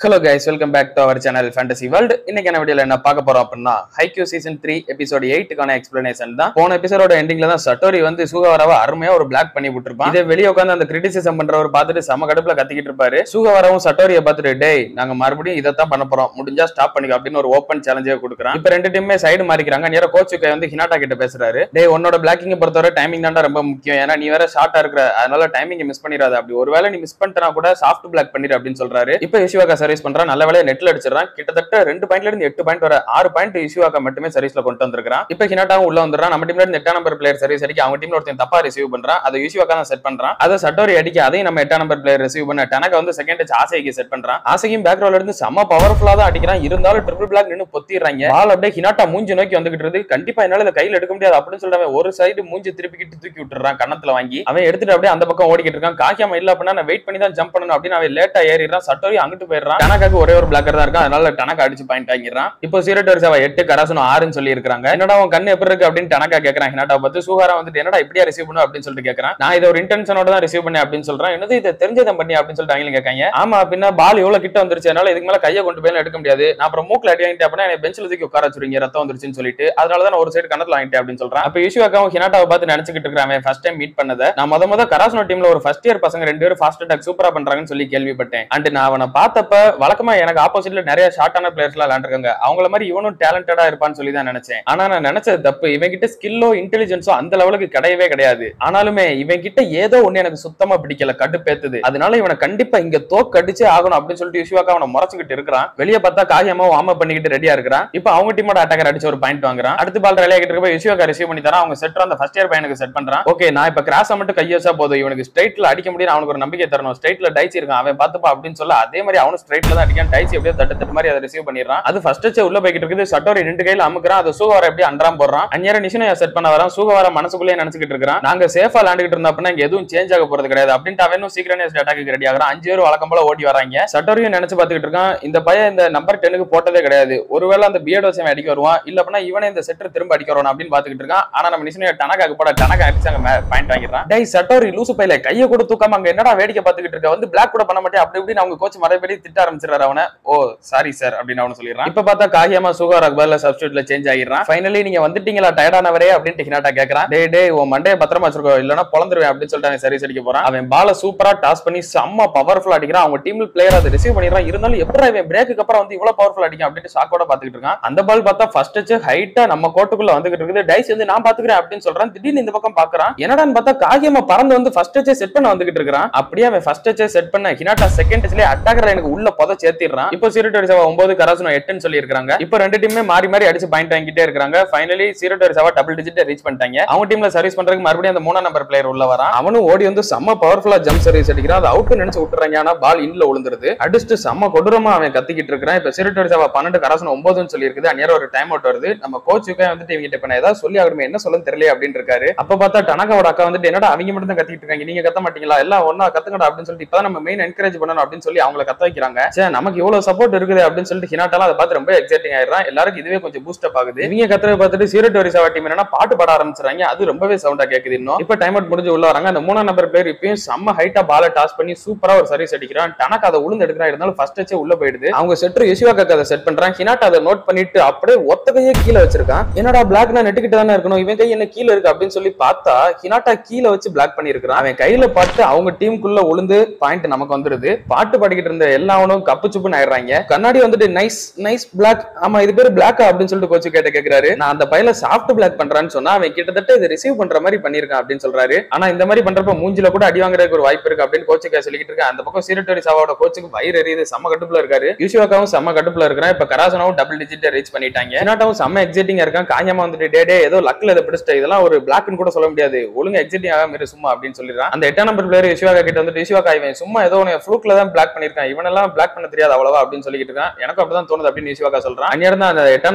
Hello guys, welcome back to our channel Fantasy World. இன்னைக்கான வீடியோல என்ன பார்க்க போறோம் அப்படின்னா Haikyuu season 3 episode 8 கான எக்ஸ்பிளனேஷன் தான். போன எபிசோடோட எண்டிங்ல தான் சட்டோரி வந்து சுகவராவை அருமையா ஒரு பிளாக் பண்ணி விட்டுருப்பான். இதை வெளியே உட்கார்ந்து அந்த கிரிட்டிசிசம் பண்றவர் பார்த்துட்டு சம கடுப்புல கத்திக்கிட்டு இருப்பாரு. சுகவராவும் சட்டோரியை பார்த்துட்டு டேய் நாங்க மறுபடியும் இதைத்தான் பண்ண போறோம், முடிஞ்சா ஸ்டாப் பண்ணிக்க அப்படின்னு ஒரு ஓப்பன் சேலஞ்சே கொடுக்குறான். இப்ப ரெண்டு டீமே சைடு மாறிக்கிறாங்க. நேரா கோச்சுக்கை வந்து ஹினாட்டா கிட்ட பேசுறாரு. டேய் உன்னோட பிளாக்கிங் பொறுத்தவரை டைமிங் தான்டா ரொம்ப முக்கியம், ஏன்னா நீ வேற ஷார்ட்டா இருக்கிற, அதனால டைமிங் மிஸ் பண்ணிடாத, அப்படி ஒருவேளை நீ மிஸ் பண்ணிட்டா கூட சாஃப்ட் பிளாக் பண்ணிடு அப்படின்னு சொல்றாரு. இப்ப யுஷிவாகா சர்வீஸ் பண்றான், நல்ல வேலை நெட்ல அடிச்சிடறான். கிட்டத்தட்ட 2 பாயிண்ட்ல இருந்து 8 பாயிண்ட் வர 6 பாயிண்ட் யுஷிவாகா மட்டுமே சர்வீஸ்ல கொண்டு வந்திருக்கான். இப்ப ஹினாட்டாவும் உள்ள வந்துறான். நம்ம டீம்ல இருந்து 8 நம்பர் பிளேயர் சர்வீஸ் அடிக்க அவங்க டீம்ல ஒருத்தன் தப்பா ரிசீவ் பண்றான். அதை யுஷிவாகா தான் செட் பண்றான். அதை சட்டோரி அடிக்க அதையும் நம்ம 8 நம்பர் பிளேயர் ரிசீவ் பண்ண டனகா வந்து செகண்ட் டச் ஆசைக்கு செட் பண்றான். ஆசைக்கும் பேக் ரோல இருந்து செம பவர்ஃபுல்லா தான் அடிக்கிறான். இருந்தாலும் ட்ரிபிள் பிளாக் நின்னு பொத்திடுறாங்க. பால் அப்படியே ஹினாட்டா மூஞ்சி நோக்கி வந்துகிட்டு இருக்கு. கண்டிப்பா என்னால இதை கையில எடுக்க முடியாது அப்படின்னு சொல்லிட்டு ஒரு சைடு மூஞ்சி திருப்பிக்கிட்டு தூக்கி விட்டுறான். கண்ணத்துல வாங்கி அவன் எடுத்துட்டு அப்படியே அந்த பக்கம் ஓடிக்கிட்டு இருக்கான். காக்கியாம இல்ல அப்படின்னா நான் வெயிட் பண்ணி தான் ஜம்ப் பண்ணணும் அப்படின்னு அவன் லேட்டா ஏறிடுறான். சட்டோரி அங்கிட்டு போயிடுறான். டனகாக்கு ஒரே ஒரு பிளாக்கர் தான் இருக்கான், அதனால டனகா அடிச்சு பாயிண்ட் ஆகிடுறான். இப்போ சீரட்டர் சேவா 8 கராசுனோ 6ன்னு சொல்லி இருக்காங்க. என்னடா உன் கண்ணு எப்படி இருக்கு அப்படின்னு டனகா கேக்குறான். ஹினாட்டா பார்த்து சுகாரா வந்துட்டு என்னடா இப்படியா ரிசீவ் பண்ணு அப்படின்னு சொல்லிட்டு கேக்குறான். நான் இதை ஒரு இன்டென்ஷனோட தான் ரிசீவ் பண்ணேன் அப்படின்னு சொல்றான். என்னது இதை தெரிஞ்சதான் பண்ணி அப்படின்னு சொல்லிட்டு அவங்க கேட்காங்க. ஆமா அப்படின்னா பால் எவ்வளவு கிட்ட வந்துருச்சு, அதனால இதுக்கு மேல கையை கொண்டு போய் எடுக்க முடியாது, நான் அப்புறம் மூக்குல அடி வாங்கிட்டேன் அப்படின்னா என்னை பெஞ்சில் தூக்கி உட்கார வச்சுருங்க, ரத்தம் வந்துருச்சுன்னு சொல்லிட்டு, அதனாலதான் நான் ஒரு சைடு கணத்துல வாங்கிட்டேன் அப்படின்னு சொல்றான். அப்ப யுஷிவாகாவும் ஹினாட்டாவை பார்த்து நினைச்சுக்கிட்டு இருக்கான். ஃபர்ஸ்ட் டைம் மீட் பண்ணதை நான் முத கராசுனோ டீம்ல ஒரு ஃபர்ஸ்ட் இயர் பசங்க 2 பேரும் ஃபாஸ்ட் அட்டாக் சூப்பரா பண்றாங்கன்னு சொல்லி கேள்விப்பட்டேன். அண்ட் நான் அவனை பார்த்தப்ப வழக்கமா எனக்கு ஆப்போசிட்ல நிறைய ஷார்ட்டான பிளேயர்ஸ் எல்லாம் விளையாண்டுருக்காங்க, அவங்கள மாதிரி இவனும் டேலண்டடா இருப்பான்னு சொல்லி தான் நினைச்சேன். ஆனா நான் நினைச்சது தப்பு. இவன் கிட்ட ஸ்கில்லோ இன்டெலிஜென்ஸோ அந்த லெவலுக்கு கிடையவே கிடையாது. ஆனாலுமே இவன் கிட்ட ஏதோ ஒண்ணு எனக்கு சுத்தமா பிடிக்கல, கடுப்பேத்துது. அதனால இவனை கண்டிப்பா இங்க தோக்கடிச்சே ஆகணும் அப்படின்னு சொல்லிட்டு யுஷிவாகா அவனை முறைச்சுக்கிட்டு இருக்கிறான். வெளியே பார்த்தா காகியமா வார்ம் அப் பண்ணிக்கிட்டு ரெடியா இருக்கிறான். இப்போ அவங்க டீமோட அட்டாக்கர் அடிச்சு ஒரு பாயிண்ட் வாங்குறான். அடுத்த பால் ரெலையா கிட்ட இருக்க யுஷிவாகா ரிசீவ் பண்ணி தரான். அவங்க செட்டர் அந்த ஃபர்ஸ்ட் இயர் பையனுக்கு செட் பண்றான். ஓகே நான் இப்ப கிராஸா மட்டும் கையசா போதும், இவனுக்கு ஸ்ட்ரைட்ல அடிக்க முடியும், அவனுக்கு ஒரு நம்பிக்கை தரணும். ஸ்ட்ரைட்ல டைஸ் இருக்கான், அவன் பார்த்துப்பா அப்படின்னு சொல்ல அதே மாதிரி அவனும் ஸ்ட்ரைட்ல தான் அடிக்கான். டைஸ் எப்படியோ தட்டு மாதிரி அதை ரிசீவ் பண்ணிடுறான். அது ஃபர்ஸ்ட் உள்ள போய்கிட்டு இருக்குது. சட்டோரி 2 கையில அமுக்குறான். அதை சூகவார எப்படி அன்றாம் போடுறான். அந்நேரம் நிஷினையா செட் பண்ண வரான். சூகவார மனசுக்குள்ளே நினைச்சுக்கிட்டு இருக்கான், நாங்க சேஃபா விளையாண்டுகிட்டு இருந்தா அப்படின்னா இங்க எதுவும் சேஞ்ச் ஆக போறது கிடையாது அப்படின்ட்டு அவனும் சீக்கிரனேஸ் அட்டாக்கு ரெடி ஆகிறான். 5 பேர் வழக்கம் போல ஓடி வராங்க. சட்டோரியும் நினைச்சு பார்த்துக்கிட்டு இருக்கான், இந்த பையன் இந்த நம்பர் 10க்கு போட்டதே கிடையாது, ஒருவேளை அந்த பியர்டோ சேம் அடிக்க வருவான், இல்ல அப்படின்னா இவனே இந்த செட்டர் திரும்ப அடிக்க வருவான் அப்படின்னு பாத்துக்கிட்டு இருக்கான். ஆனா நம்ம நிஷினையா டனகாக்கு போட டனகா அடிச்சு அங்க பாயிண்ட் வாங்கிடுறான். டேய் சட்டோரி லூசு பையில கையை கூட தூக்காம அங்க என்னடா வேடிக்கை பார்த்துக்கிட்டு இருக்க, வந்து பிளாக் கூட பண்ண மாட்டேன் அப்படி இப்படின்னு அவங்க கோச் மறுபடி திட்ட ஆரம்பிச்சிடறாரு அவனை. ஓ சாரி சார் அப்படின்னு அவனு சொல்லிடுறான். இப்ப பார்த்தா காகியமா சுகாராக்கு பதிலா சப்ஸ்டிட்யூட்ல சேஞ்ச் ஆகிடுறான். ஃபைனலி நீங்க வந்துட்டீங்களா டயர்டானவரே அப்படின்ட்டு ஹினாட்டா கேக்குறான். டேய் டேய் உன் மண்டைய பத்திரமா வச்சிருக்கோ, இல்லனா பொளந்துருவேன் அப்படின்னு சொல்லிட்டு அவன் சர்வீஸ் அடிக்க போறான். அவன் பால சூப்பரா டாஸ் பண்ணி செம்ம பவர்ஃபுல்லா அடிக்கிறான். அவங்க டீம்ல பிளேயர் அதை ரிசீவ் பண்ணிடுறான். இருந்தாலும் எப்படி அவன் பிரேக்கு அப்புறம் வந்து இவ்வளவு பவர்ஃபுல் அடிக்கும் அப்படின்னு ஷாக்கோட பாத்துக்கிட்டு இருக்கான். அந்த பால் பார்த்தா ஃபர்ஸ்ட் டச் ஹைட்டா நம்ம கோட்டுக்குள்ள வந்துகிட்டு இருக்குது. டைஸ் வந்து நான் பாத்துக்கிறேன் அப்படின்னு சொல்றான். திடீர்னு இந்த பக்கம் பாக்குறான், என்னடான்னு பார்த்தா காகியமா பறந்து வந்து ஃபர்ஸ்ட் டச் செட் பண்ண வந்துகிட்டு இருக்கான். அப்படியே அவன் ஃபர்ஸ்ட் டச் செட் பண்ண ஹினாட்டா செகண்ட் டச்லயே அட்டாக்கர் எனக்கு உள்ள பொத சேர்த்திடுறான். இப்போ சீரட்டர் சேவா 9 கராசுனோ 8ன்னு சொல்லி இருக்காங்க. இப்போ ரெண்டு டீமே மாறி மாறி அடிச்சு பாயிண்ட் வாங்கிட்டே இருக்காங்க. ஃபைனலி சீரட்டர் சேவா டபுள் டிஜிட் ரீச் பண்ணிட்டாங்க. அவங்க டீம்ல சர்வீஸ் பண்றதுக்கு மறுபடியும் அந்த 3 நம்பர் பிளேயர் உள்ள வரான். அவனும் ஓடி வந்து செம்ம பவர்ஃபுல்லா ஜம்ப் சர்வீஸ் அடிக்கிறான். அது அவுட் நினைச்சு விட்டுறாங்க, ஆனா பால் இன்ல விழுந்துருது. அடிச்சுட்டு செம்ம கொடூரமா அவன் கத்திக்கிட்டு இருக்கான். இப்ப சீரட்டர் சேவா 12 கராசுனோ 9ன்னு சொல்லி இருக்குது. அந்நேரம் ஒரு டைம் அவுட் வருது. நம்ம கோச்சுக்கே வந்துட்டு இவங்க இப்ப நான் ஏதாவது சொல்லி ஆகணுமே, என்ன சொல்ல தெரியல அப்படின்னு இருக்காரு. அப்ப பார்த்தா டனகாவோட அக்கா வந்துட்டு என்னடா அவங்க மட்டும் தான் கத்திட்டு இருக்காங்க, நீங்க கத்த மாட்டீங்களா, எல்லாம் ஒன்னா கத்துக்கடா அப்படின்னு சொல்லிட்டு இப்பதான் நம்ம மெயின் என்கரேஜ் பண்ணணும் அப்படின்னு சொல்லி அவங்களை கத்த வைக்கிறாங்க. சரி நமக்கு இவ்வளவு சப்போர்ட் இருக்குது அப்படின்னு சொல்லிட்டு ஹினாட்டால அதை பார்த்து ரொம்ப எக்ஸைட்டிங் ஆயிடுறான். எல்லாருக்கும் இதுவே கொஞ்சம் பூஸ்ட் அப் ஆகுது. இவங்க கத்துறத பார்த்துட்டு சீரட்டோரி சேவா டீம் என்னன்னா பாட்டு பாட ஆரம்பிச்சாங்க. அது ரொம்பவே சவுண்டா கேக்குது. இன்னும் இப்ப டைம் அவுட் முடிஞ்சு உள்ள வராங்க. அந்த 3 நம்பர் பிளேயர் இப்பயும் செம்ம ஹைட்டா பால டாஸ் பண்ணி சூப்பரா ஒரு சர்வீஸ் அடிக்கிறான். டனகா அதை உளுந்து எடுக்கிறான். இருந்தாலும் ஃபர்ஸ்ட் டச்சே உள்ள போயிடுது. அவங்க செட்டர் யுஷிவாகாக்கு அதை செட் பண்றான். ஹினாட்டா அதை நோட் பண்ணிட்டு அப்படியே ஒத்த கையே கீழே வச்சிருக்கான். என்னடா பிளாக் நான் நெட்டுக்கிட்ட தானே இருக்கணும், இவன் கை என்ன கீழே இருக்கு அப்படின்னு சொல்லி பார்த்தா ஹினாட்டா கீழே வச்சு பிளாக் பண்ணிருக்கான். அவன் கையில பார்த்து அவங்க டீமுக்குள்ள உளுந்து பாயிண்ட் நமக்கு வந்துருது. பாட்டு பாடிக்கிட்டு இருந்த எல்லாவனும் கப்பு சுப்புன்னு ஆயிடுறாங்க. கண்ணாடி வந்துட்டு நைஸ் நைஸ் பிளாக், ஆமா இது பேரு பிளாக்கா அப்படின்னு சொல்லிட்டு கோச்சு கேக்குறாரு. நான் அந்த பையில சாஃப்ட் பிளாக் பண்றான்னு சொன்னா அவன் கிட்டத்தட்ட இதை ரிசீவ் பண்ற மாதிரி பண்ணிருக்கான் அப்படின்னு சொல்றாரு. ஆனா இந்த மாதிரி பண்றப்ப மூஞ்சில கூட அடி வாங்குறதுக்கு ஒரு வாய்ப்பு இருக்கு அப்படின்னு கோச்சுக்கா சொல்லிட்டு இருக்கான். அந்த பக்கம் சீரட்டோரி சேவாவோட கோச்சுக்கு வயிறு எரியுது, செம்ம கடுப்புல இருக்காரு. யுஷிவாகாவும் செம்ம கடுப்புல இருக்கிறான். இப்ப கராசுனாவும் டபுள் டிஜிட் ரீச் பண்ணிட்டாங்க. ஹினாட்டாவும் செம்ம எக்ஸைட்டிங்கா இருக்கான். காயமா வந்துட்டு டே ஏதோ லக்ல இதை பிடிச்சிட்ட, இதெல்லாம் ஒரு பிளாக்னு கூட சொல்ல முடியாது, ஒழுங்கு எக்ஸைட்டிங் ஆகாம இரு சும்மா அப்படின்னு சொல்லிடுறான். அந்த 8 நம்பர் பிளேயர் யுஷிவாகா கிட்ட வந்துட்டு யுஷிவாகா இவன் சும்மா ஏதோ ஃப்ளூக்ல தான் பிளாக் பண்ணிருக்கான், இவனெல்லாம் பிளாக் பண்ண தெரியாது அவ்வளவா அப்படின்னு சொல்லிட்டு இருக்கான். எனக்கு அப்படிதான் தோணுது அப்படின்னு யுஷிவாகா சொல்றான். அந்நேரம் தான் அந்த 8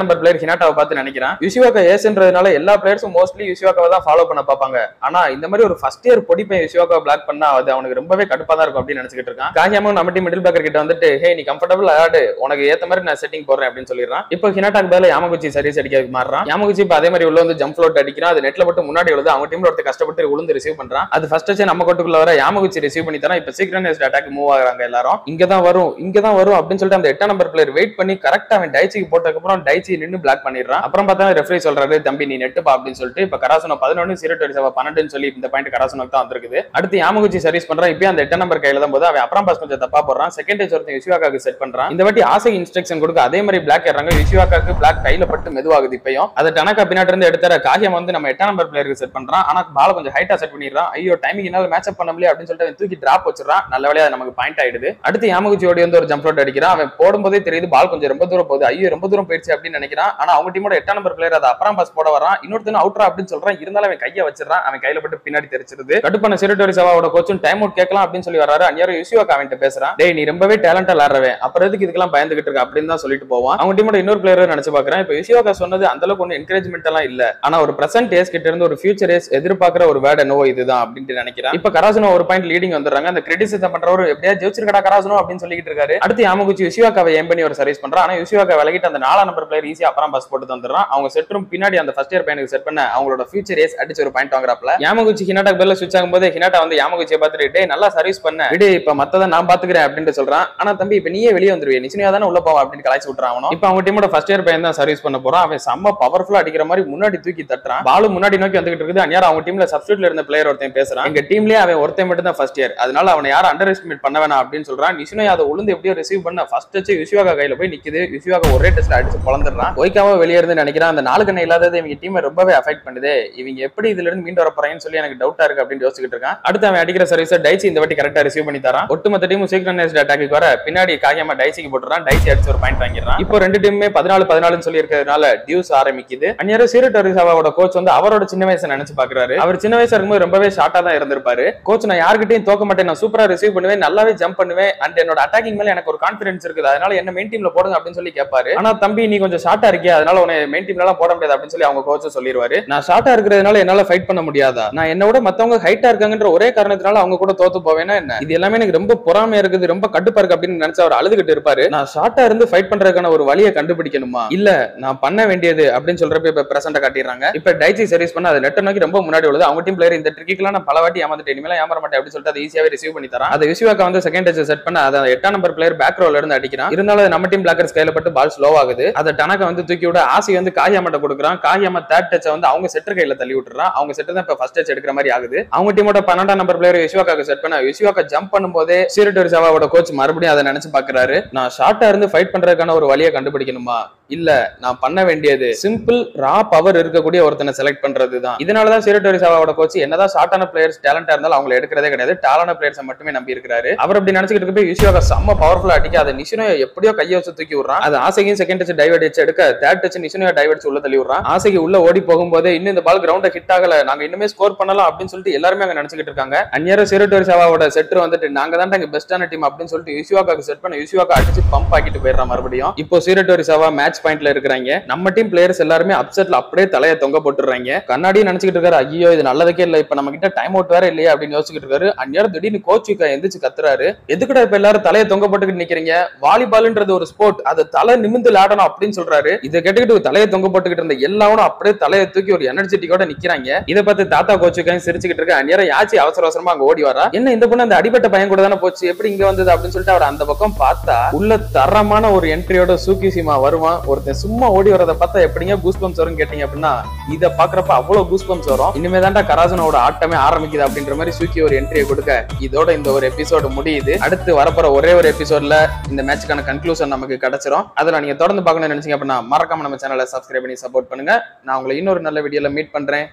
நம்பர் பிளேயர் ஹினாட்டாவை பார்த்து நினைக்கிறான். யுஷிவாகா ஏஸ்ன்றதுனால எல்லா பிளேயர்ஸும் மோஸ்ட்லி யுஷிவாகாவை தான் ஃபாலோ பண்ண பார்ப்பாங்க. ஆனா இந்த மாதிரி ஒரு ஃபர்ஸ்ட் இயர் பொடி பையன் யுஷிவாகாவை பிளாக் பண்ணா அது அவனுக்கு ரொம்பவே கடுப்பா தான் இருக்கும் அப்படின்னு நினைச்சிட்டு இருக்கான். காகியாமும் நம்ம டீம் மிடில் பிளாக்கர் கிட்ட வந்துட்டு ஹே நீ கம்ஃபர்டபிள் ஆடு, உனக்கு ஏத்த மாதிரி நான் செட்டிங் போடுறேன் அப்படின்னு சொல்லிடுறான். இப்போ ஹினாட்டாக்கு பதிலா யாமகுச்சி சர்வீஸ் அடிக்க மாறான். யாமகுச்சி இப்ப அதே மாதிரி உள்ள வந்து ஜம்ப் ஃப்ளோட் அடிக்கிறான். அது நெட்ல மட்டும் முன்னாடி உள்ளது அவங்க டீம்ல ஒருத்தர் கஷ்டப்பட்டு உளுந்து ரிசீவ் பண்றான். அது ஃபர்ஸ்ட் நம்ம கோட்டுக்குள்ள வர யாமகுச்சி ரிசீவ் பண்ணி தரான். இப்ப சீக்கிரம் அட்டாக் மூவ் ஆகுறாங்க எல்லாரும். இங்க தான் வரும் இங்கதான் வரும் அப்படின்னு சொல்லிட்டு அந்த 8 நம்பர் பிளேயர் வெயிட் பண்ணி கரெக்டா அவன் டைச்சிக்கு போட்டதுக்கு அப்புறம் டைச்சி நின்னு பிளாக் பண்ணிடுறான். அப்புறம் பார்த்தா ரெஃப்ரி சொல்றாரு, தம்பி நீ நெட்டுப்பா அப்படின்னு சொல்லிட்டு இப்ப கராசுனோ 11 027 12 சொல்லி இந்த பாயிண்ட் கராசுனோக்கு தான் வந்திருக்குது. அடுத்து யாமகுச்சி சர்வீஸ் பண்றான். இப்போ அந்த 8 நம்பர் கையில தான் போது அவன் அப்புறம் பாஸ் கொஞ்சம் தப்பா போடுறான். செகண்ட் டச் ஒருத்தன் யுஷிவாக்காக்கு செட் பண்றான். இந்த வாட்டி ஆசை இன்ஸ்ட்ரக்ஷன் கொடுக்க அதே மாதிரி பிளாக் ஏறாங்க. யுஷிவாக்காக்கு பிளாக் கையில பட்டு மெதுவாகுது. இப்பயும் அதை டனக்கா பின்னாடி இருந்து எடுத்தார காகியம் வந்து நம்ம 8 நம்பர் பிளேயருக்கு செட் பண்றான். ஆனா பால கொஞ்சம் ஹைட்டா செட் பண்ணிடுறான். ஐயோ டைமிங் என்னால மேட்ச் அப் பண்ண முடியல அப்படின்னு சொல்லிட்டு தூக்கி டிராப் வச்சிடறான். நல்ல வேலையா நமக்கு பாயிண்ட் ஆயிடுது. அடுத்து யாமகுச்சி ஓடி வந்து ஒரு ஜம்ப் ரோட் அடிக்கிறான். அவன் போடும்போதே தெரியுது பால் கொஞ்சம் ரொம்ப தூரம் போகுது. ஐயோ ரொம்ப தூரம் போயிடுச்சு அப்படின்னு நினைக்கிறான். ஆனா அவங்க டீமோட 8 நம்பர் பிளேயர் அதை அப்புறம் பாஸ் போட வரான். இன்னொருத்தன் அவுட்ரா அப்படின்னு சொல்றான். இருந்தாலும் அவன் கையை வச்சிடறான். அவன் கையில பட்டு பின்னாடி தெரிச்சிருது. கடுப்பான சிறுடோரிசாவாவோட கோச்சும் டைம் அவுட் கேட்கலாம் அப்படின்னு சொல்லி வராரு. அந்நியாரம் யுஷிவாக்கா அவன்கிட்ட பேசுறான். டேய் நீ ரொம்பவே டேலண்டா விளையாடுறவன், அப்புறம் எதுக்கு இதுக்கெல்லாம் பயந்துகிட்டு இருக்க அப்படின்னு தான் சொல்லிட்டு போவான். அவங்க டீமோட இன்னொரு பிளேயர் நினைச்சு பாக்குறேன். இப்ப யுஷிவாக்கா சொன்னது அந்த அளவுக்கு ஒன்னும் என்கரேஜ்மெண்ட் எல்லாம் இல்ல. ஆனா ஒரு பிரசன்ட் ஏஸ் கிட்ட இருந்து ஒரு ஃபியூச்சர் ஏஸ் எதிர்பார்க்கிற ஒரு வேர்ட் என்னவோ இதுதான் அப்படின்னு நினைக்கிறேன். இப்ப கராசுனோ ஒரு பாயிண்ட் லீடிங் வந்துடுறாங்க. அந்த கிரிட்டிசிசம் பண்றவரு எப்படியா ஜெயிச்சிருக்கடா கராசுனோ அப்படின்னு சொல்லிட்டு இருக்காரு. அடுத்து யாமகுச்சி யுஷிவாக்காவை ஏம் பண்ணி ஒரு சர்வீஸ் பண்றான். ஆனா யுஷிவாக்கா விலகிட்டு அந்த 4 நம்பர் பிளேயர் ஈஸியா அப்புறம் பாஸ் போட்டு வந்துடுறான். அவங்க செட்ரும் பின்னாடி அந்த ஃபர்ஸ்ட் இயர் பையனுக்கு செட் பண்ண அவங்களோட ஃபியூச்சர் ஏஸ் அடிச்சு ஒரு பாயிண்ட் வாங்குறாப்ல. யாமகுச்சி ஹினாட்டாக்கு பெல்ல ஸ்விட்ச் ஆகும்போது ஹினாட்டா வந்து யாமகுச்சியை பார்த்துட்டு டேய் நல்லா சர்வீஸ் பண்ண விடு, இப்ப மத்தத நான் பாத்துக்கிறேன் அப்படின்னு சொல்றான். ஆனா தம்பி இப்ப நீயே வெளியே வந்துருவே, நிச்சயமா தானே உள்ள போவா அப்படின்னு கலாய்ச்சி விட்டுறான். இப்ப அவங்க டீமோட ஃபர்ஸ்ட் இயர் பையன் தான் சர்வீஸ் பண்ண போறான். அவன் செம்ம பவர்ஃபுல்லா அடிக்கிற மாதிரி முன்னாடி தூக்கி தட்டுறான். பாலு முன்னாடி நோக்கி வந்துகிட்டு இருக்குது. அந்நியாரம் அவங்க டீம்ல சப்ஸ்டிட்யூட்ல இருந்த பிளேயர் ஒருத்தன் பேசுறான். எங்க டீம்லயே அவன் ஒருத்தன் மட்டும் தான் ஃபர்ஸ்ட் இயர், அதனால அவனை யாரும் அண்டர் எஸ்டிமேட் பண்ண வேணாம் அப்படின்னு சொல்றான். நிஷுனோ அதை உளுந்து எப்படியோ ரிசீவ் பண்ண ஃபர்ஸ்ட் டச் யுஷிவாக்கா கையில போய் நிக்குது. யுஷிவாக்கா ஒரே டச்ல அடிச்சு பொளந்துடுறான். ஒய்காவா வெளியே இருந்து நினைக்கிறான். அந்த 4 கண்ணை இல்லாதது இவங்க டீமை ரொம்பவே அஃபெக்ட் பண்ணுது. இவங்க எப்படி இதுல இருந்து மீண்டு வர போறாங்கன்னு சொல்லி எனக்கு டவுட்டா இருக்கு அப்படின்னு யோசிச்சுட்டு இருக்கான். அடுத்து அவன் அடிக்கிற சர்வீஸ் டைச்சி இந்த வாட்டி கரெக்டா ரிசீவ் பண்ணி தரான். ஒட்டுமொத்த டீமும் சீக்ரெட் அட்டாக்கு வர பின்னாடி காகியமா டைச்சிக்கு போட்டுறான். டைச்சி அடிச்சு ஒரு பாயிண்ட் வாங்கிடுறான். இப்போ ரெண்டு டீமுமே 14-14 சொல்லி இருக்கிறதுனால டியூஸ் ஆரம்பிக்குது. அந்நியாரம் சிறுடோரிசாவோட கோச் வந்து அவரோட சின்ன வயசை நினைச்சு பாக்குறாரு. அவர் சின்ன வயசா இருக்கும்போது ரொம்பவே ஷார்ட்டா தான் இருந்திருப்பாரு. கோச் நான் யார்கிட்டயும் தோக்க மாட்டேன், நான் சூப்பரா ரிசீவ் பண்ணுவேன், நல்லாவே ஜம்ப் பண்ணுவேன், அண்ட் என்னோட அட்டாக்கிங் மேல எனக்கு ஒரு கான்பிடன்ஸ் இருக்குது, அதனால என்ன மெயின் டீம்ல போடுங்க அப்படின்னு சொல்லி கேட்பாரு. ஆனா தம்பி நீ கொஞ்சம் ஷார்ட்டா இருக்கியா, அதனால உன்னை மெயின் டீம்ல எல்லாம் போட முடியாது அப்படின்னு சொல்லி அவங்க கோச் சொல்லிடுவாரு. நான் ஷார்ட்டா இருக்கிறதுனால என்னால ஃபைட் பண்ண முடியாதா, நான் என்னோட மத்தவங்க ஹைட்டா இருக்காங்கன்ற ஒரே காரணத்தினால அவங்க கூட தோத்து போவேன்னா என்ன, இது எல்லாமே எனக்கு ரொம்ப பொறாமையா இருக்குது, ரொம்ப கடுப்பா இருக்கு அப்படின்னு நினைச்சு அவர் அழுதுகிட்டு இருப்பாரு. நான் ஷார்ட்டா இருந்து ஃபைட் பண்றதுக்கான ஒரு வழியை கண்டுபிடிக்கணுமா, இல்ல நான் பண்ண வேண்டியது அப்படின்னு சொல்றப்ப இப்ப பிரசன்ட காட்டிடுறாங்க. இப்ப டைச்சி சர்வீஸ் பண்ண அது நெட்ட நோக்கி ரொம்ப முன்னாடி உள்ளது. அவங்க டீம் பிளேயர் இந்த ட்ரிக்கெல்லாம் நான் பல வாட்டி ஏமாந்துட்டேன், இனிமேல் ஏமாற மாட்டேன் அப்படின்னு சொல்லிட்டு அதை ஈஸியாவே ரிசீவ் பண்ணி தரான். அதை யுஷிவாக்கா வந்து செகண்ட் டச் செட் பண்ண அதை 8 நம்பர் பிளேயர் பேக் ரோல இருந்து அடிக்கிறான். இருந்தாலும் நம்ம டீம் பிளாக்கர்ஸ் கையில பட்டு பால் ஸ்லோ ஆகுது. அதை டனக்கா வந்து தூக்கி விட ஆசி வந்து காகியாமட்ட கொடுக்குறான். காகியாம தேர்ட் டச் வந்து அவங்க செட்டர் கையில தள்ளி விட்டுறான். அவங்க செட்டர் தான் இப்ப ஃபர்ஸ்ட் டச் எடுக்கிற மாதிரி ஆகுது. அவங்க டீமோட 12 நம்பர் பிளேயர் யுஷிவாக்காக்கு செட் பண்ண யுஷிவாக்கா ஜம்ப் பண்ணும்போதே சிறுடோரிசாவோட கோச் மறுபடியும் அதை நினைச்சு பாக்குறாரு. நான் ஷார்ட்டா இருந்து ஃபைட் பண்றதுக்கான ஒரு வழியை கண்டுபிடிக்கணுமா, இல்ல நான் பண்ண வேண்டியது சிம்பிள் ரா பவர் இருக்கக்கூடிய ஒருத்தனை செலக்ட் பண்றதுதான். இதனாலதான் சிறுடோரிசாவோட கோச் என்னதான் ஷார்ட்டான பிளேயர்ஸ் டேலண்டா இருந்தாலும் அவங்களை எடுக்கிறதே கிடையாது, டேலண்டான பிளேயர்ஸ் மட்டுமே நம்பி இருக்காரு. அவர் அப்படி நினைச்சுக்கிட்டு இருக்க யுஷிவாக்கா செம்ம பவர்ஃபுல்லா அடிக்க அதை நிஷுனோ எப்படியோ கையை வச்சு தூக்கி விடுறான். அது ஆசைக்கும் செகண்ட் டச் டைவர்ட் அடிச்சு எடுக்க தேர்ட் டச் நிஷுனோ டைவர்ட் உள்ள தள்ளி விடுறான். ஆசைக்கு உள்ள ஓடி போகும்போது இன்னும் இந்த பால் கிரவுண்ட ஹிட் ஆகல, நாங்க இன்னுமே ஸ்கோர் பண்ணலாம் அப்படின்னு சொல்லிட்டு எல்லாருமே அங்க நினைச்சுக்கிட்டு இருக்காங்க. அந்நியாரம் சிறுடோரிசாவோட செட்டர் வந்துட்டு நாங்க தான் எங்க பெஸ்டான டீம் அப்படின்னு சொல்லிட்டு யுஷிவாக்காக்கு செட் பண்ண யுஷிவாக்கா அடிச்சு பம்ப் ஆக்கிட்டு போயிடுறான். மறுபடியும் இப்போ சிறுடோரிசாவா மேட்ச் பாயிண்ட்ல இருக்கிறாங்க. நம்ம டீம் பிளேயர்ஸ் எல்லாருமே அப்செட்ல அப்படியே தலையை தொங்க போட்டுறாங்க. கண்ணாடியும் நினைச்சுக்கிட்டு இருக்காரு, ஐயோ இது நல்லதுக்கே இல்ல, இப்ப நம்ம கிட்ட டைம் அவுட் வேற இல்லையா அப்படின்னு யோசிச்சுட்டு இருக்காரு. அந்நியாரம் திடீர்னு கோச்சுக்கா எந்திரிச்சு கத்துறாரு, எதுக்குடா இப்ப எல்லாரும் தலையை தொங்க போட்டுக்கிட்டு நிக்கிறீங்க, வாலிபால்ன்றது ஒரு ஸ்போர்ட், அது தலை நிமிந்து விளையாடணும் அப்படின்னு சொல்றாரு. இதை கேட்டுக்கிட்டு தலையை தொங்க போட்டுக்கிட்டு இருந்த எல்லாரும் அப்படியே தலையை தூக்கி ஒரு எனர்ஜெட்டிக்கோட நிக்கிறாங்க. இதை பார்த்து தாத்தா கோச்சுக்கா சிரிச்சுக்கிட்டு இருக்க. அந்நியாரம் யாச்சி அவசர அவசரமா அங்க ஓடி வரா. என்ன இந்த பொண்ணு அந்த அடிபட்ட பையன் கூட தானே போச்சு, எப்படி இங்க வந்தது அப்படின்னு சொல்லிட்டு அவர் அந்த பக்கம் பார்த்தா உள்ள தரமான ஒரு என்ட்ரியோட சூக்கிசிமா வருவான். ஒருத்தன் சும்மா ஓடி வரதை பார்த்தா எப்படிங்க கூஸ் பம்ப்ஸ் வரும் கேட்டீங்க அப்படின்னா இதை பாக்குறப்ப அவ்வளவு கூஸ் பம்ப்ஸ் வரும். இனிமே தான்டா கராசுனோட ஆட்டமே ஆரம்பிக்குது அப்படின்ற மாதிரி சூக்கி ஒரு என்ட்ரியை கொடுக்க இதோட இந்த ஒரு எபிசோடு முடியுது. அடுத்து வரப்போற ஒரே ஒரு எபிசோட்ல இந்த மேட்சுக்கான கன்க்ளூஷன் நமக்கு கிடைச்சிரும். அதுல நீங்க தொடர்ந்து பார்க்கணும்னு நினைச்சீங்க அப்படின்னா மறக்காம நம்ம சேனலை சப்ஸ்கிரைப் பண்ணி சப்போர்ட் பண்ணுங்க. நான் உங்களை இன்னொரு நல்ல வீடியோல மீட் பண்றேன்.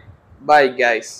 Bye guys.